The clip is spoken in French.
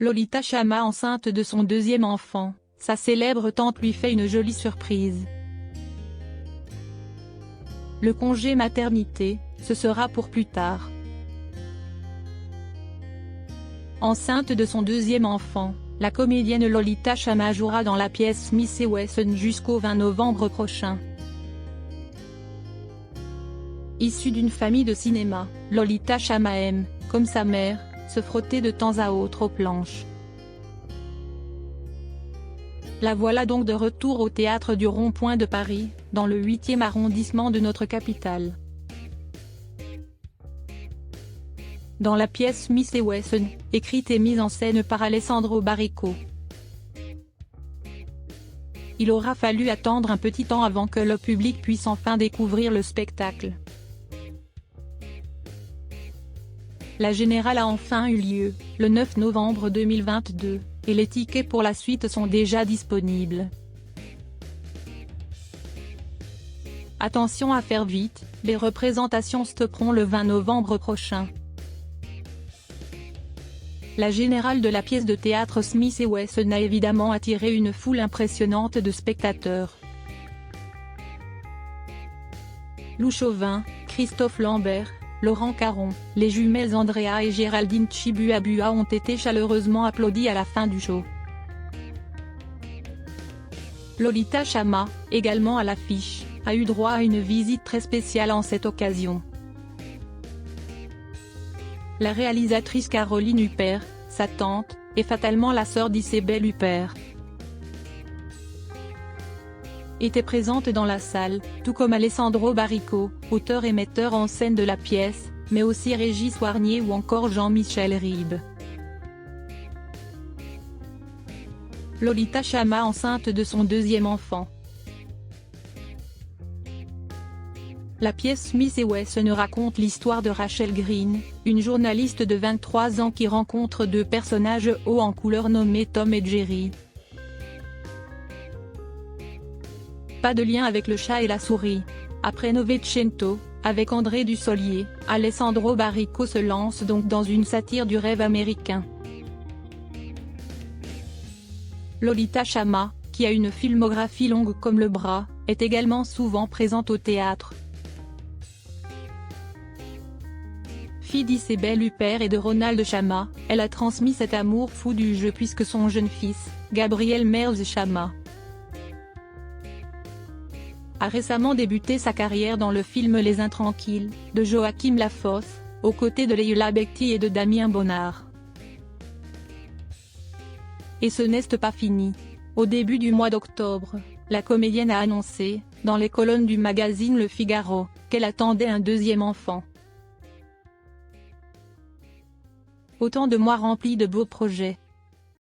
Lolita Chama enceinte de son deuxième enfant, sa célèbre tante lui fait une jolie surprise. Le congé maternité, ce sera pour plus tard. Enceinte de son deuxième enfant, la comédienne Lolita Chama jouera dans la pièce Smith & Wesson jusqu'au 20 novembre prochain. Issue d'une famille de cinéma, Lolita Chama aime, comme sa mère, se frotter de temps à autre aux planches. La voilà donc de retour au théâtre du Rond-Point de Paris, dans le 8e arrondissement de notre capitale. Dans la pièce Smith & Wesson, écrite et mise en scène par Alessandro Baricco. Il aura fallu attendre un petit temps avant que le public puisse enfin découvrir le spectacle. La Générale a enfin eu lieu, le 9 novembre 2022, et les tickets pour la suite sont déjà disponibles. Attention à faire vite, les représentations stopperont le 20 novembre prochain. La Générale de la pièce de théâtre Smith & Wesson a évidemment attiré une foule impressionnante de spectateurs. Lou Chauvin, Christophe Lambert, Laurent Caron, les jumelles Andrea et Géraldine Chibuabua ont été chaleureusement applaudis à la fin du show. Lolita Chama, également à l'affiche, a eu droit à une visite très spéciale en cette occasion. La réalisatrice Caroline Huppert, sa tante, est fatalement la sœur d'Isabelle Huppert, était présente dans la salle, tout comme Alessandro Baricco, auteur et metteur en scène de la pièce, mais aussi Régis Warnier ou encore Jean-Michel Ribes. Lolita Chama enceinte de son deuxième enfant. La pièce Smith & Wesson raconte l'histoire de Rachel Green, une journaliste de 23 ans qui rencontre deux personnages hauts en couleur nommés Tom et Jerry. Pas de lien avec le chat et la souris. Après Novecento, avec André Dussolier, Alessandro Baricco se lance donc dans une satire du rêve américain. Lolita Chama, qui a une filmographie longue comme le bras, est également souvent présente au théâtre. Fille d'Isabelle Huppert et de Ronald Chama, elle a transmis cet amour fou du jeu puisque son jeune fils, Gabriel Merz Chama, a récemment débuté sa carrière dans le film Les Intranquilles, de Joachim Lafosse, aux côtés de Leila Bekti et de Damien Bonnard. Et ce n'est pas fini. Au début du mois d'octobre, la comédienne a annoncé, dans les colonnes du magazine Le Figaro, qu'elle attendait un deuxième enfant. Autant de mois remplis de beaux projets.